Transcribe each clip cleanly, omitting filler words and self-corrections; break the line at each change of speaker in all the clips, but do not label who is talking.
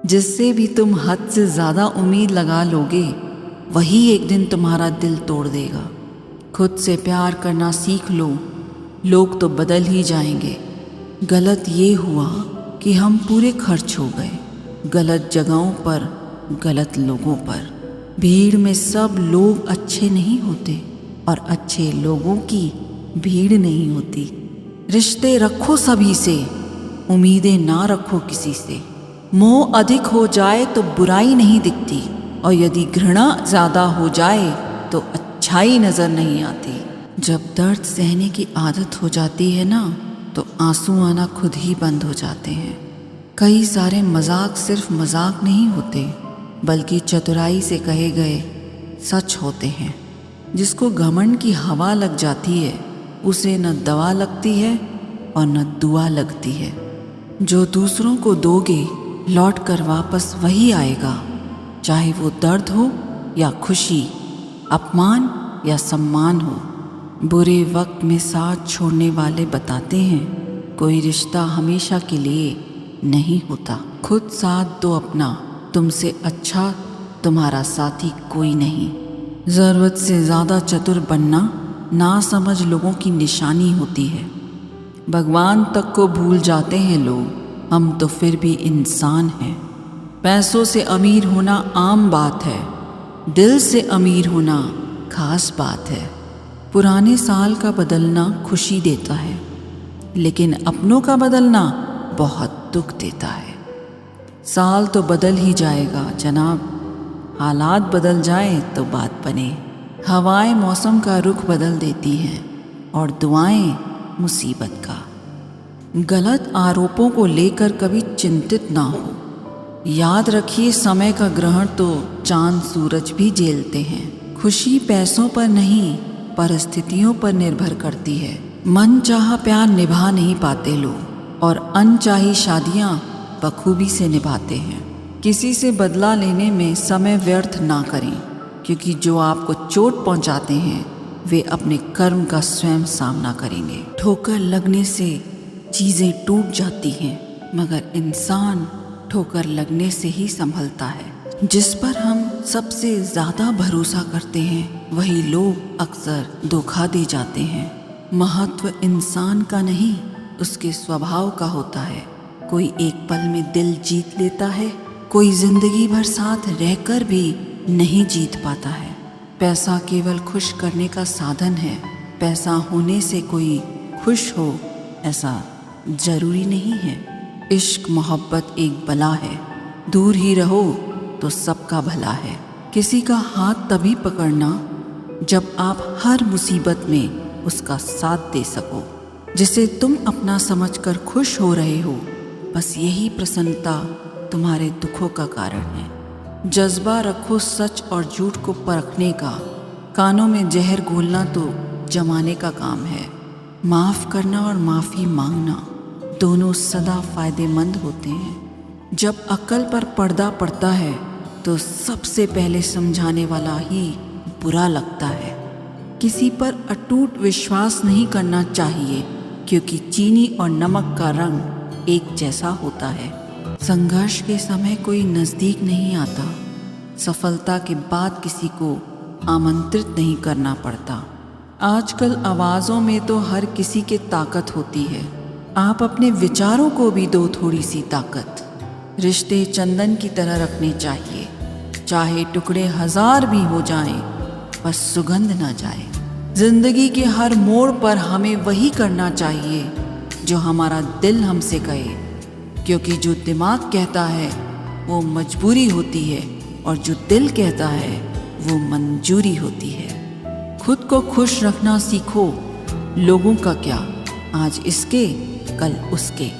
जिससे भी तुम हद से ज़्यादा उम्मीद लगा लोगे वही एक दिन तुम्हारा दिल तोड़ देगा। खुद से प्यार करना सीख लो, लोग तो बदल ही जाएंगे। गलत ये हुआ कि हम पूरे खर्च हो गए, गलत जगहों पर, गलत लोगों पर। भीड़ में सब लोग अच्छे नहीं होते और अच्छे लोगों की भीड़ नहीं होती। रिश्ते रखो सभी से, उम्मीदें ना रखो किसी से। मोह अधिक हो जाए तो बुराई नहीं दिखती, और यदि घृणा ज़्यादा हो जाए तो अच्छाई नज़र नहीं आती। जब दर्द सहने की आदत हो जाती है ना, तो आंसू आना खुद ही बंद हो जाते हैं। कई सारे मजाक सिर्फ मजाक नहीं होते, बल्कि चतुराई से कहे गए सच होते हैं। जिसको घमंड की हवा लग जाती है, उसे न दवा लगती है और न दुआ लगती है। जो दूसरों को दोगे लौट कर वापस वही आएगा, चाहे वो दर्द हो या खुशी, अपमान या सम्मान हो। बुरे वक्त में साथ छोड़ने वाले बताते हैं कोई रिश्ता हमेशा के लिए नहीं होता। खुद साथ दो अपना, तुमसे अच्छा तुम्हारा साथी कोई नहीं। ज़रूरत से ज़्यादा चतुर बनना ना समझ लोगों की निशानी होती है। भगवान तक को भूल जाते हैं लोग, हम तो फिर भी इंसान हैं। पैसों से अमीर होना आम बात है, दिल से अमीर होना खास बात है। पुराने साल का बदलना खुशी देता है, लेकिन अपनों का बदलना बहुत दुख देता है। साल तो बदल ही जाएगा जनाब, हालात बदल जाए तो बात बने। हवाएं मौसम का रुख बदल देती हैं और दुआएं मुसीबत का। गलत आरोपों को लेकर कभी चिंतित ना हो। याद रखिए समय का ग्रहण तो चांद सूरज भी झेलते हैं। खुशी पैसों पर नहीं, परिस्थितियों पर निर्भर करती है। मन चाहा प्यार निभा नहीं पाते लोग, और अनचाही शादियां बखूबी से निभाते हैं। किसी से बदला लेने में समय व्यर्थ ना करें, क्योंकि जो आपको चोट पहुंचाते हैं वे अपने कर्म का स्वयं सामना करेंगे। ठोकर लगने से चीज़ें टूट जाती हैं, मगर इंसान ठोकर लगने से ही संभलता है। जिस पर हम सबसे ज़्यादा भरोसा करते हैं वही लोग अक्सर धोखा दे जाते हैं। महत्व इंसान का नहीं, उसके स्वभाव का होता है। कोई एक पल में दिल जीत लेता है, कोई जिंदगी भर साथ रहकर भी नहीं जीत पाता है। पैसा केवल खुश करने का साधन है। पैसा होने से कोई खुश हो ऐसा जरूरी नहीं है। इश्क मोहब्बत एक बला है, दूर ही रहो तो सबका भला है। किसी का हाथ तभी पकड़ना जब आप हर मुसीबत में उसका साथ दे सको। जिसे तुम अपना समझकर खुश हो रहे हो, बस यही प्रसन्नता तुम्हारे दुखों का कारण है। जज्बा रखो सच और झूठ को परखने का, कानों में जहर घोलना तो जमाने का काम है। माफ़ करना और माफ़ी मांगना दोनों सदा फायदेमंद होते हैं। जब अक्ल पर पर्दा पड़ता है तो सबसे पहले समझाने वाला ही बुरा लगता है। किसी पर अटूट विश्वास नहीं करना चाहिए, क्योंकि चीनी और नमक का रंग एक जैसा होता है। संघर्ष के समय कोई नज़दीक नहीं आता। सफलता के बाद किसी को आमंत्रित नहीं करना पड़ता। आजकल आवाज़ों में तो हर किसी के ताकत होती है। आप अपने विचारों को भी दो थोड़ी सी ताकत। रिश्ते चंदन की तरह रखने चाहिए, चाहे टुकड़े 1000 भी हो जाएं, बस सुगंध ना जाए। जिंदगी के हर मोड़ पर हमें वही करना चाहिए जो हमारा दिल हमसे कहे, क्योंकि जो दिमाग कहता है वो मजबूरी होती है, और जो दिल कहता है वो मंजूरी होती है। खुद को खुश रखना सीखो। लोगों का क्या, आज इसके कल उसके।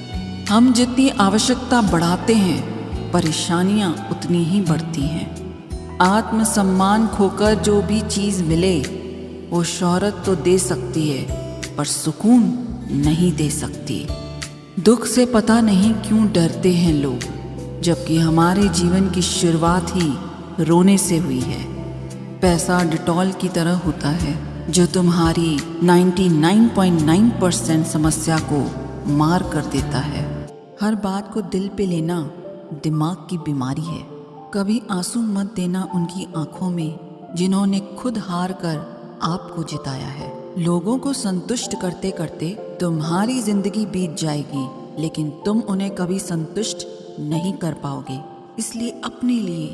हम जितनी आवश्यकता बढ़ाते हैं, परेशानियां उतनी ही बढ़ती हैं। आत्मसम्मान खोकर जो भी चीज़ मिले वो शोहरत तो दे सकती है, पर सुकून नहीं दे सकती। दुख से पता नहीं क्यों डरते हैं लोग, जबकि हमारे जीवन की शुरुआत ही रोने से हुई है। पैसा डिटॉल की तरह होता है, जो तुम्हारी 99.9% समस्या को मार कर देता है। हर बात को दिल पे लेना दिमाग की बीमारी है। कभी आंसू मत देना उनकी आंखों में जिन्होंने खुद हार कर आपको जिताया है। लोगों को संतुष्ट करते करते तुम्हारी जिंदगी बीत जाएगी, लेकिन तुम उन्हें कभी संतुष्ट नहीं कर पाओगे। इसलिए अपने लिए,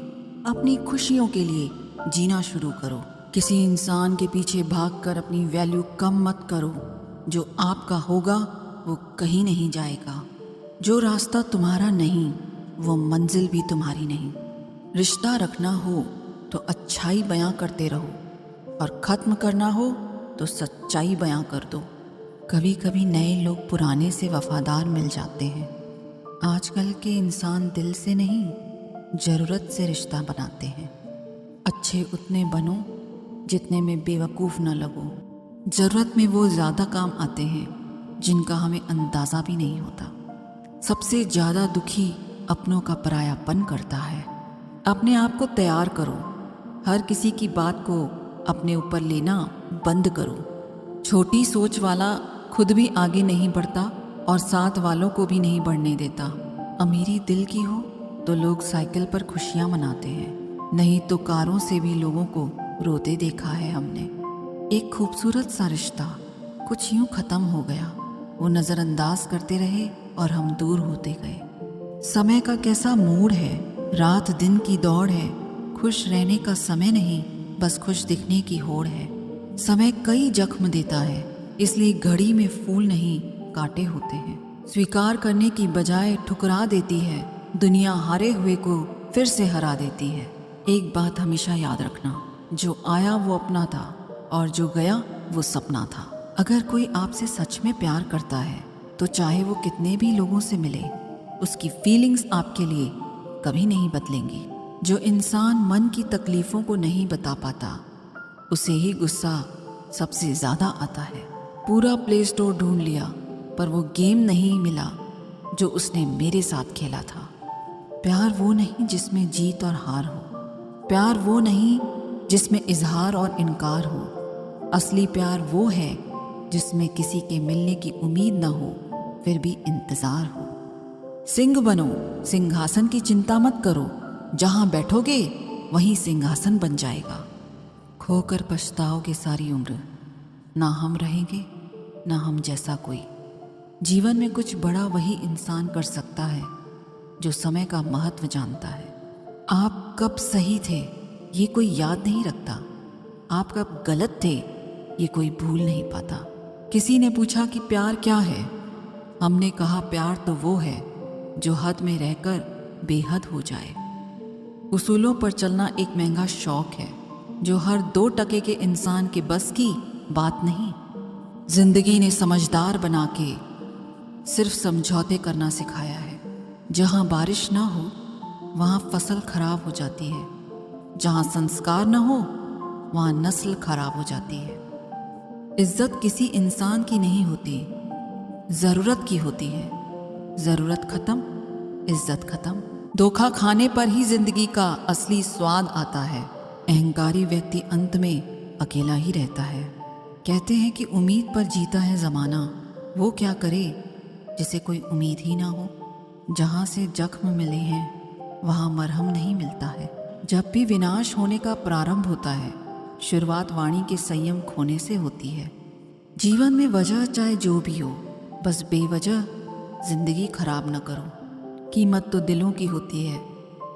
अपनी खुशियों के लिए जीना शुरू करो। किसी इंसान के पीछे भागकर अपनी वैल्यू कम मत करो। जो आपका होगा वो कहीं नहीं जाएगा। जो रास्ता तुम्हारा नहीं वो मंजिल भी तुम्हारी नहीं। रिश्ता रखना हो तो अच्छाई बयां करते रहो, और ख़त्म करना हो तो सच्चाई बयां कर दो। कभी कभी नए लोग पुराने से वफादार मिल जाते हैं। आजकल के इंसान दिल से नहीं, ज़रूरत से रिश्ता बनाते हैं। अच्छे उतने बनो जितने में बेवकूफ़ न लगो। ज़रूरत में वो ज़्यादा काम आते हैं जिनका हमें अंदाज़ा भी नहीं होता। सबसे ज़्यादा दुखी अपनों का परायापन करता है। अपने आप को तैयार करो। हर किसी की बात को अपने ऊपर लेना बंद करो। छोटी सोच वाला खुद भी आगे नहीं बढ़ता और साथ वालों को भी नहीं बढ़ने देता। अमीरी दिल की हो तो लोग साइकिल पर खुशियाँ मनाते हैं, नहीं तो कारों से भी लोगों को रोते देखा है हमने। एक खूबसूरत सा रिश्ता कुछ यूं खत्म हो गया। वो नज़रअंदाज करते रहे और हम दूर होते गए। समय का कैसा मूड है, रात दिन की दौड़ है। खुश रहने का समय नहीं, बस खुश दिखने की होड़ है। समय कई जख्म देता है, इसलिए घड़ी में फूल नहीं कांटे होते हैं। स्वीकार करने की बजाय ठुकरा देती है। दुनिया हारे हुए को फिर से हरा देती है। एक बात हमेशा याद रखना, जो आया वो अपना था और जो गया वो सपना था। अगर कोई आपसे सच में प्यार करता है तो चाहे वो कितने भी लोगों से मिले, उसकी फीलिंग्स आपके लिए कभी नहीं बदलेंगी। जो इंसान मन की तकलीफ़ों को नहीं बता पाता, उसे ही गुस्सा सबसे ज़्यादा आता है। पूरा प्ले स्टोर ढूंढ लिया पर वो गेम नहीं मिला जो उसने मेरे साथ खेला था। प्यार वो नहीं जिसमें जीत और हार हो। प्यार वो नहीं जिसमें इजहार और इनकार हो। असली प्यार वो है जिसमें किसी के मिलने की उम्मीद न हो फिर भी इंतज़ार हो। सिंह बनो, सिंहासन की चिंता मत करो। जहाँ बैठोगे वहीं सिंहासन बन जाएगा। खोकर पछताओगे सारी उम्र, ना हम रहेंगे ना हम जैसा कोई। जीवन में कुछ बड़ा वही इंसान कर सकता है जो समय का महत्व जानता है। आप कब सही थे ये कोई याद नहीं रखता। आप कब गलत थे ये कोई भूल नहीं पाता। किसी ने पूछा कि प्यार क्या है, हमने कहा प्यार तो वो है जो हद में रहकर बेहद हो जाए। उसूलों पर चलना एक महंगा शौक है जो हर 2 टके के इंसान के बस की बात नहीं। जिंदगी ने समझदार बना के सिर्फ समझौते करना सिखाया है। जहाँ बारिश ना हो वहाँ फसल खराब हो जाती है, जहाँ संस्कार न हो वहाँ नस्ल खराब हो जाती है। इज्जत किसी इंसान की नहीं होती, ज़रूरत की होती है। ज़रूरत खत्म, इज्जत खत्म। धोखा खाने पर ही जिंदगी का असली स्वाद आता है। अहंकारी व्यक्ति अंत में अकेला ही रहता है। कहते हैं कि उम्मीद पर जीता है ज़माना। वो क्या करे जिसे कोई उम्मीद ही ना हो। जहाँ से जख्म मिले हैं वहाँ मरहम नहीं मिलता है। जब भी विनाश होने का प्रारंभ होता है, शुरुआत वाणी के संयम खोने से होती है। जीवन में वजह चाहे जो भी हो, बस बेवजह जिंदगी खराब न करो। कीमत तो दिलों की होती है,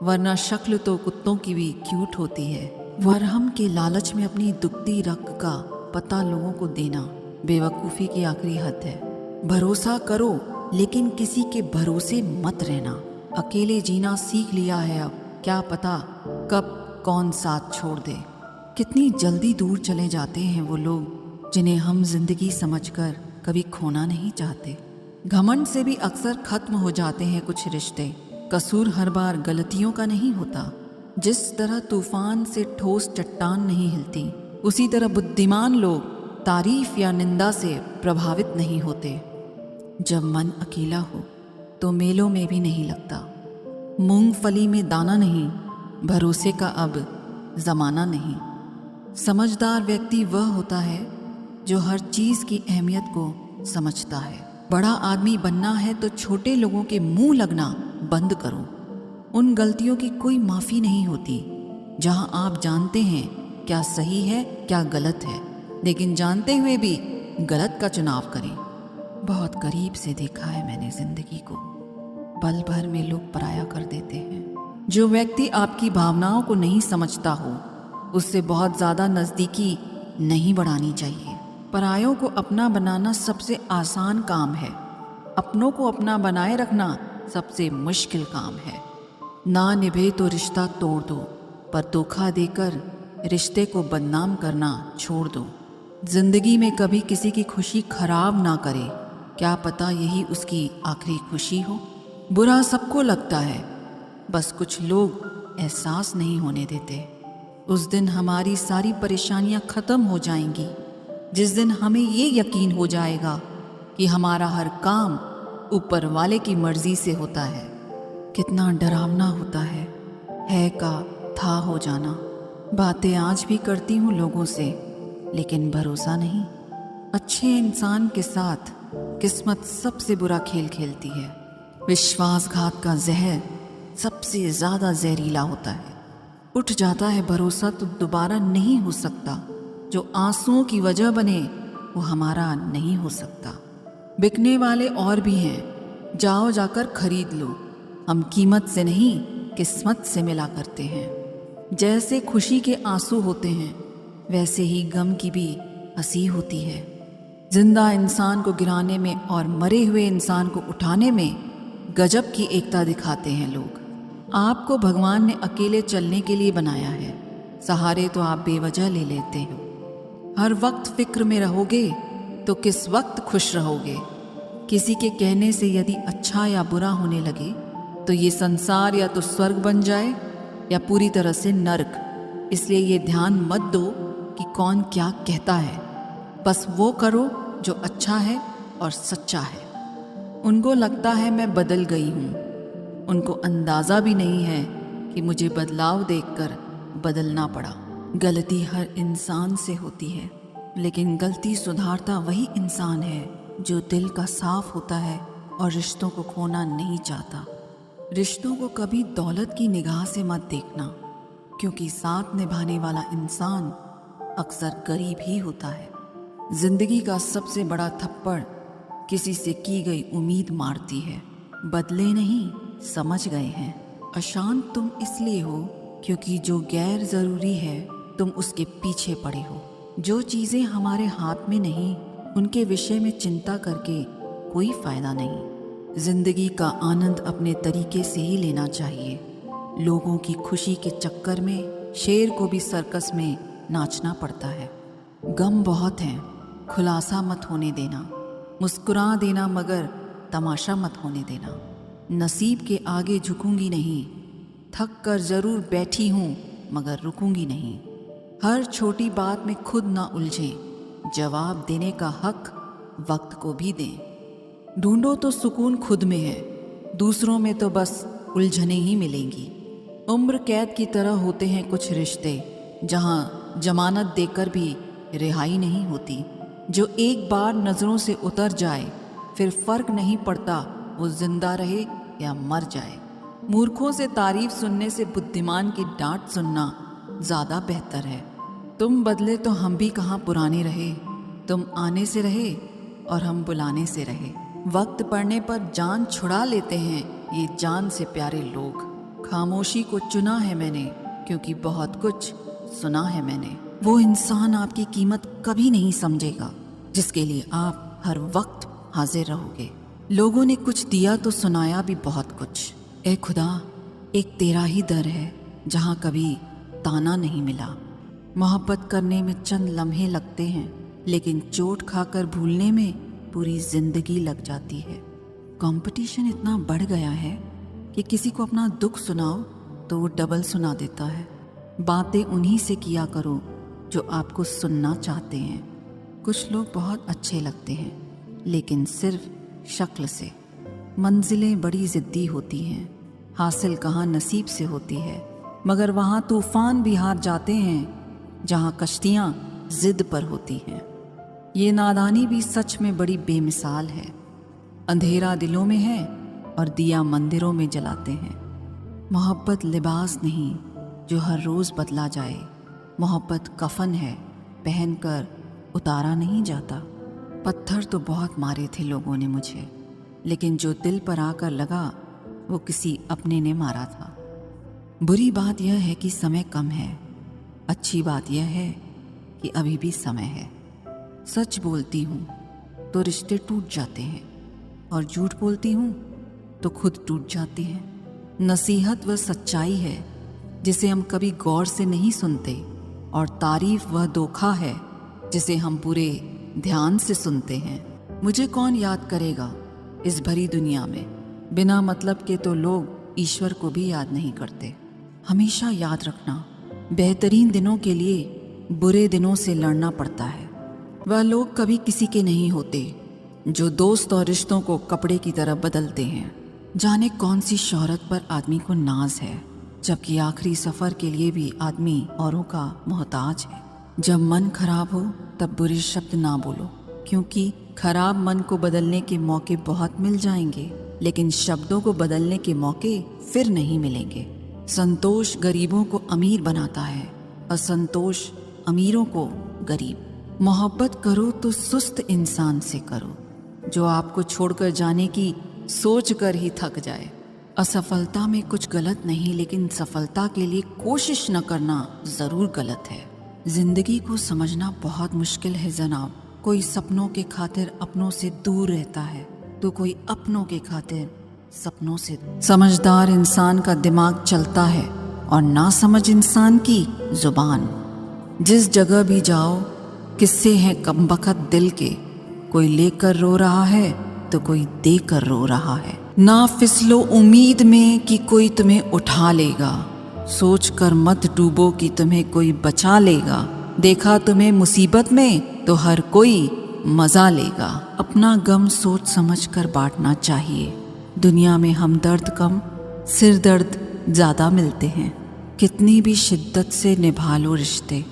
वरना शक्ल तो कुत्तों की भी क्यूट होती है। मरहम के लालच में अपनी दुखती रग का पता लोगों को देना बेवकूफ़ी की आखिरी हद है। भरोसा करो लेकिन किसी के भरोसे मत रहना। अकेले जीना सीख लिया है अब, क्या पता कब कौन साथ छोड़ दे। कितनी जल्दी दूर चले जाते हैं वो लोग जिन्हें हम जिंदगी समझकर कभी खोना नहीं चाहते। घमंड से भी अक्सर खत्म हो जाते हैं कुछ रिश्ते। कसूर हर बार गलतियों का नहीं होता। जिस तरह तूफान से ठोस चट्टान नहीं हिलती, उसी तरह बुद्धिमान लोग तारीफ या निंदा से प्रभावित नहीं होते। जब मन अकेला हो तो मेलों में भी नहीं लगता। मूंगफली में दाना नहीं, भरोसे का अब ज़माना नहीं। समझदार व्यक्ति वह होता है जो हर चीज़ की अहमियत को समझता है। बड़ा आदमी बनना है तो छोटे लोगों के मुंह लगना बंद करो। उन गलतियों की कोई माफ़ी नहीं होती जहां आप जानते हैं क्या सही है क्या गलत है, लेकिन जानते हुए भी गलत का चुनाव करें। बहुत करीब से देखा है मैंने जिंदगी को, पल भर में लोग पराया कर देते हैं। जो व्यक्ति आपकी भावनाओं को नहीं समझता हो उससे बहुत ज़्यादा नज़दीकी नहीं बढ़ानी चाहिए। परायों को अपना बनाना सबसे आसान काम है, अपनों को अपना बनाए रखना सबसे मुश्किल काम है। ना निभे तो रिश्ता तोड़ दो, पर धोखा देकर रिश्ते को बदनाम करना छोड़ दो। जिंदगी में कभी किसी की खुशी खराब ना करे, क्या पता यही उसकी आखिरी खुशी हो। बुरा सबको लगता है, बस कुछ लोग एहसास नहीं होने देते। उस दिन हमारी सारी परेशानियां खत्म हो जाएंगी जिस दिन हमें ये यकीन हो जाएगा कि हमारा हर काम ऊपर वाले की मर्जी से होता है। कितना डरावना होता है का था हो जाना। बातें आज भी करती हूँ लोगों से, लेकिन भरोसा नहीं। अच्छे इंसान के साथ किस्मत सबसे बुरा खेल खेलती है। विश्वासघात का जहर सबसे ज़्यादा जहरीला होता है। उठ जाता है भरोसा तो दोबारा नहीं हो सकता। जो आंसुओं की वजह बने वो हमारा नहीं हो सकता। बिकने वाले और भी हैं, जाओ जाकर खरीद लो। हम कीमत से नहीं किस्मत से मिला करते हैं। जैसे खुशी के आंसू होते हैं वैसे ही गम की भी हंसी होती है। जिंदा इंसान को गिराने में और मरे हुए इंसान को उठाने में गजब की एकता दिखाते हैं लोग। आपको भगवान ने अकेले चलने के लिए बनाया है, सहारे तो आप बेवजह ले लेते हो। हर वक्त फिक्र में रहोगे तो किस वक्त खुश रहोगे। किसी के कहने से यदि अच्छा या बुरा होने लगे तो ये संसार या तो स्वर्ग बन जाए या पूरी तरह से नर्क। इसलिए ये ध्यान मत दो कि कौन क्या कहता है, बस वो करो जो अच्छा है और सच्चा है। उनको लगता है मैं बदल गई हूँ, उनको अंदाज़ा भी नहीं है कि मुझे बदलाव देखकर बदलना पड़ा। गलती हर इंसान से होती है, लेकिन गलती सुधारता वही इंसान है जो दिल का साफ होता है और रिश्तों को खोना नहीं चाहता। रिश्तों को कभी दौलत की निगाह से मत देखना, क्योंकि साथ निभाने वाला इंसान अक्सर गरीब ही होता है। जिंदगी का सबसे बड़ा थप्पड़ किसी से की गई उम्मीद मारती है। बदले नहीं, समझ गए हैं। अशांत तुम इसलिए हो क्योंकि जो गैर जरूरी है तुम उसके पीछे पड़े हो। जो चीज़ें हमारे हाथ में नहीं उनके विषय में चिंता करके कोई फायदा नहीं। जिंदगी का आनंद अपने तरीके से ही लेना चाहिए। लोगों की खुशी के चक्कर में शेर को भी सर्कस में नाचना पड़ता है। गम बहुत हैं, खुलासा मत होने देना। मुस्कुरा देना मगर तमाशा मत होने देना। नसीब के आगे झुकूंगी नहीं, थक कर जरूर बैठी हूँ मगर रुकूंगी नहीं। हर छोटी बात में खुद ना उलझें, जवाब देने का हक वक्त को भी दें। ढूंढो तो सुकून खुद में है, दूसरों में तो बस उलझने ही मिलेंगी। उम्र कैद की तरह होते हैं कुछ रिश्ते, जहाँ जमानत देकर भी रिहाई नहीं होती। जो एक बार नज़रों से उतर जाए फिर फर्क नहीं पड़ता वो जिंदा रहे या मर जाए। मूर्खों से तारीफ सुनने से बुद्धिमान की डांट सुनना ज़्यादा बेहतर है। तुम बदले तो हम भी कहाँ पुराने रहे। तुम आने से रहे और हम बुलाने से रहे। वक्त पड़ने पर जान छुड़ा लेते हैं ये जान से प्यारे लोग। खामोशी को चुना है मैंने क्योंकि बहुत कुछ सुना है मैंने। वो इंसान आपकी कीमत कभी नहीं समझेगा जिसके लिए आप हर वक्त हाजिर रहोगे। लोगों ने कुछ दिया तो सुनाया भी बहुत कुछ। ए खुदा, एक तेरा ही दर है जहाँ कभी ताना नहीं मिला। मोहब्बत करने में चंद लम्हे लगते हैं, लेकिन चोट खाकर भूलने में पूरी जिंदगी लग जाती है। कंपटीशन इतना बढ़ गया है कि किसी को अपना दुख सुनाओ तो वो डबल सुना देता है। बातें उन्हीं से किया करो जो आपको सुनना चाहते हैं। कुछ लोग बहुत अच्छे लगते हैं, लेकिन सिर्फ शक्ल से। मंजिलें बड़ी ज़िद्दी होती हैं, हासिल कहाँ नसीब से होती है, मगर वहाँ तूफान भी हार जाते हैं जहाँ कश्तियाँ ज़िद पर होती हैं। ये नादानी भी सच में बड़ी बेमिसाल है। अंधेरा दिलों में है और दिया मंदिरों में जलाते हैं। मोहब्बत लिबास नहीं जो हर रोज़ बदला जाए। मोहब्बत कफन है, पहनकर उतारा नहीं जाता। पत्थर तो बहुत मारे थे लोगों ने मुझे, लेकिन जो दिल पर आकर लगा वो किसी अपने ने मारा था। बुरी बात यह है कि समय कम है, अच्छी बात यह है कि अभी भी समय है। सच बोलती हूँ तो रिश्ते टूट जाते हैं, और झूठ बोलती हूँ तो खुद टूट जाते हैं। नसीहत वह सच्चाई है जिसे हम कभी गौर से नहीं सुनते, और तारीफ वह धोखा है जिसे हम पूरे ध्यान से सुनते हैं। मुझे कौन याद करेगा इस भरी दुनिया में? बिना मतलब के तो लोग ईश्वर को भी याद नहीं करते। हमेशा याद रखना, बेहतरीन दिनों के लिए बुरे दिनों से लड़ना पड़ता है। वह लोग कभी किसी के नहीं होते जो दोस्त और रिश्तों को कपड़े की तरह बदलते हैं। जाने कौन सी शोहरत पर आदमी को नाज है, जबकि आखिरी सफ़र के लिए भी आदमी औरों का मोहताज है। जब मन खराब हो तब बुरे शब्द ना बोलो, क्योंकि खराब मन को बदलने के मौके बहुत मिल जाएंगे, लेकिन शब्दों को बदलने के मौके फिर नहीं मिलेंगे। संतोष गरीबों को अमीर बनाता है, असंतोष अमीरों को गरीब। मोहब्बत करो तो सुस्त इंसान से करो, जो आपको छोड़कर जाने की सोच कर ही थक जाए। असफलता में कुछ गलत नहीं, लेकिन सफलता के लिए कोशिश न करना ज़रूर गलत है। जिंदगी को समझना बहुत मुश्किल है जनाब। कोई सपनों के खातिर अपनों से दूर रहता है, तो कोई अपनों के खातिर सपनों से। समझदार इंसान का दिमाग चलता है और नासमझ इंसान की जुबान। जिस जगह भी जाओ किस्से हैं कमबख्त दिल के, कोई लेकर रो रहा है तो कोई देकर रो रहा है। ना फिसलो उम्मीद में कि कोई तुम्हें उठा लेगा, सोच कर मत डूबो कि तुम्हें कोई बचा लेगा। देखा तुम्हें मुसीबत में तो हर कोई मजा लेगा। अपना गम सोच समझ कर बांटना चाहिए। दुनिया में हमदर्द कम, सिर दर्द ज़्यादा मिलते हैं। कितनी भी शिद्दत से निभा लो रिश्ते,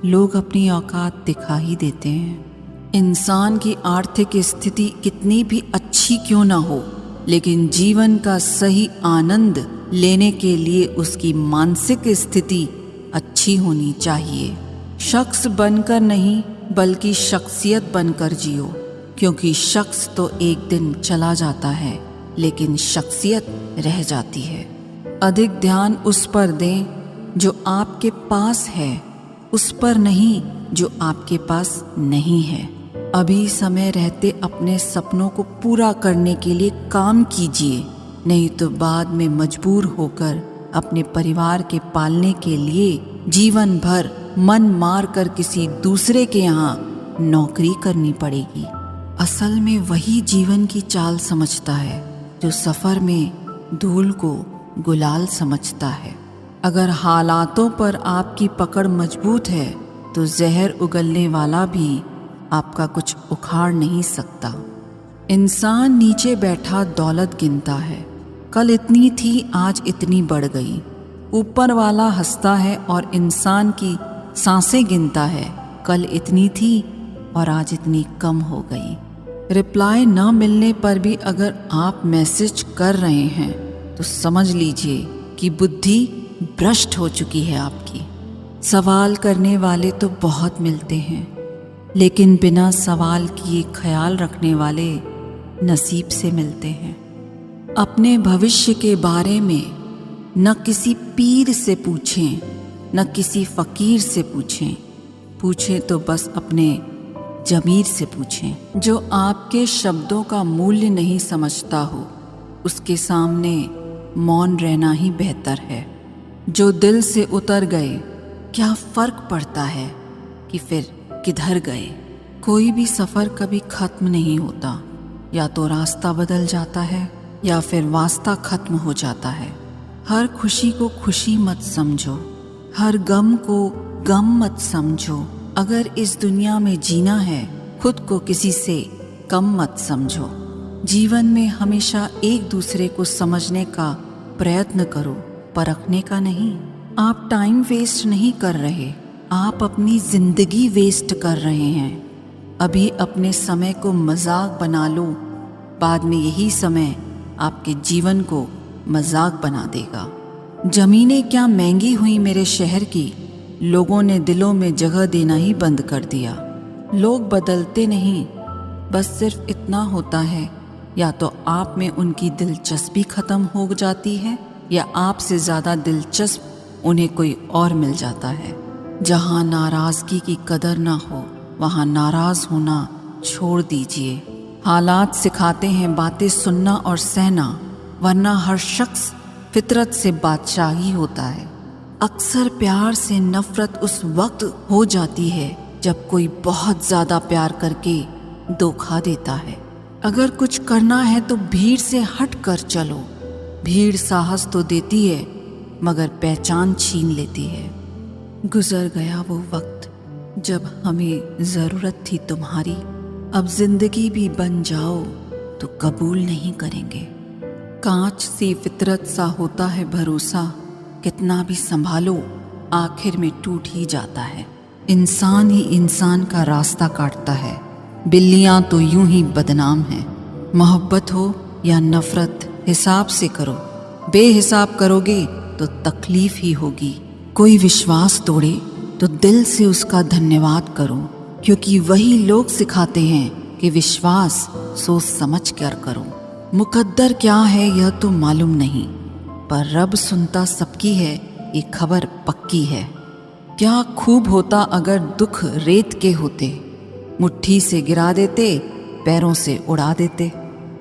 लोग अपनी औकात दिखा ही देते हैं। इंसान की आर्थिक स्थिति कितनी भी अच्छी क्यों ना हो, लेकिन जीवन का सही आनंद लेने के लिए उसकी मानसिक स्थिति अच्छी होनी चाहिए। शख्स बनकर नहीं बल्कि शख्सियत बनकर जियो, क्योंकि शख्स तो एक दिन चला जाता है, लेकिन शख्सियत रह जाती है। अधिक ध्यान उस पर दें जो आपके पास है, उस पर नहीं जो आपके पास नहीं है। अभी समय रहते अपने सपनों को पूरा करने के लिए काम कीजिए, नहीं तो बाद में मजबूर होकर अपने परिवार के पालने के लिए जीवन भर मन मार कर किसी दूसरे के यहाँ नौकरी करनी पड़ेगी। असल में वही जीवन की चाल समझता है जो सफ़र में धूल को गुलाल समझता है। अगर हालातों पर आपकी पकड़ मजबूत है तो जहर उगलने वाला भी आपका कुछ उखाड़ नहीं सकता। इंसान नीचे बैठा दौलत गिनता है, कल इतनी थी आज इतनी बढ़ गई। ऊपर वाला हंसता है और इंसान की सांसें गिनता है, कल इतनी थी और आज इतनी कम हो गई। रिप्लाई न मिलने पर भी अगर आप मैसेज कर रहे हैं तो समझ लीजिए कि बुद्धि भ्रष्ट हो चुकी है आपकी। सवाल करने वाले तो बहुत मिलते हैं, लेकिन बिना सवाल किए ख्याल रखने वाले नसीब से मिलते हैं। अपने भविष्य के बारे में न किसी पीर से पूछें, न किसी फ़कीर से पूछें तो बस अपने ज़मीर से पूछें। जो आपके शब्दों का मूल्य नहीं समझता हो, उसके सामने मौन रहना ही बेहतर है। जो दिल से उतर गए, क्या फ़र्क पड़ता है कि फिर किधर गए। कोई भी सफ़र कभी ख़त्म नहीं होता, या तो रास्ता बदल जाता है या फिर वास्ता ख़त्म हो जाता है। हर खुशी को खुशी मत समझो, हर गम को गम मत समझो। अगर इस दुनिया में जीना है, खुद को किसी से कम मत समझो। जीवन में हमेशा एक दूसरे को समझने का प्रयत्न करो, परखने का नहीं। आप टाइम वेस्ट नहीं कर रहे, आप अपनी ज़िंदगी वेस्ट कर रहे हैं। अभी अपने समय को मजाक बना लो, बाद में यही समय आपके जीवन को मजाक बना देगा। जमीनें क्या महंगी हुई मेरे शहर की, लोगों ने दिलों में जगह देना ही बंद कर दिया। लोग बदलते नहीं, बस सिर्फ इतना होता है, या तो आप में उनकी दिलचस्पी खत्म हो जाती है या आपसे ज़्यादा दिलचस्प उन्हें कोई और मिल जाता है। जहाँ नाराज़गी की कदर ना हो वहाँ नाराज़ होना छोड़ दीजिए। हालात सिखाते हैं बातें सुनना और सहना, वरना हर शख्स फितरत से बादशाह ही होता है। अक्सर प्यार से नफरत उस वक्त हो जाती है जब कोई बहुत ज़्यादा प्यार करके धोखा देता है। अगर कुछ करना है तो भीड़ से हट कर चलो। भीड़ साहस तो देती है मगर पहचान छीन लेती है। गुजर गया वो वक्त जब हमें ज़रूरत थी तुम्हारी, अब जिंदगी भी बन जाओ तो कबूल नहीं करेंगे। कांच सी फितरत सा होता है भरोसा, कितना भी संभालो आखिर में टूट ही जाता है। इंसान ही इंसान का रास्ता काटता है, बिल्लियां तो यूं ही बदनाम हैं। मोहब्बत हो या नफरत हिसाब से करो, बेहिसाब करोगे तो तकलीफ ही होगी। कोई विश्वास तोड़े तो दिल से उसका धन्यवाद करो, क्योंकि वही लोग सिखाते हैं कि विश्वास सोच समझ कर करो। मुकद्दर क्या है यह तो मालूम नहीं, पर रब सुनता सबकी है ये खबर पक्की है। क्या खूब होता अगर दुख रेत के होते, मुट्ठी से गिरा देते पैरों से उड़ा देते।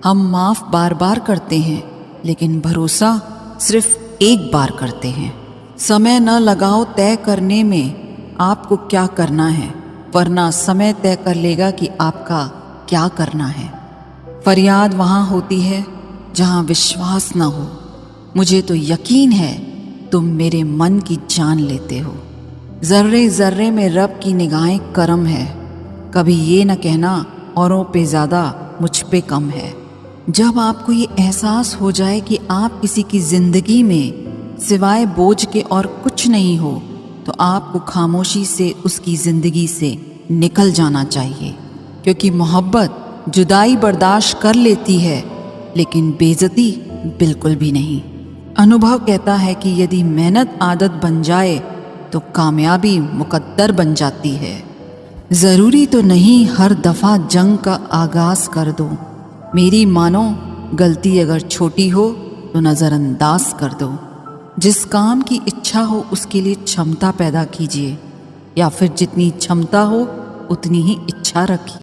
हम माफ़ बार बार करते हैं लेकिन भरोसा सिर्फ एक बार करते हैं। समय न लगाओ तय करने में आपको क्या करना है, वरना समय तय कर लेगा कि आपका क्या करना है। फरियाद वहाँ होती है जहाँ विश्वास न हो। मुझे तो यकीन है तुम मेरे मन की जान लेते हो। ज़र्रे ज़र्रे में रब की निगाहें करम है, कभी ये न कहना औरों पे ज़्यादा मुझ पे कम है। जब आपको ये एहसास हो जाए कि आप किसी की ज़िंदगी में सिवाय बोझ के और कुछ नहीं हो, तो आपको खामोशी से उसकी ज़िंदगी से निकल जाना चाहिए, क्योंकि मोहब्बत जुदाई बर्दाश्त कर लेती है लेकिन बेइज्जती बिल्कुल भी नहीं। अनुभव कहता है कि यदि मेहनत आदत बन जाए तो कामयाबी मुकद्दर बन जाती है। ज़रूरी तो नहीं हर दफ़ा जंग का आगाज़ कर दो। मेरी मानो गलती अगर छोटी हो तो नज़रअंदाज कर दो। जिस काम की इच्छा हो उसके लिए क्षमता पैदा कीजिए, या फिर जितनी क्षमता हो उतनी ही इच्छा रखिए।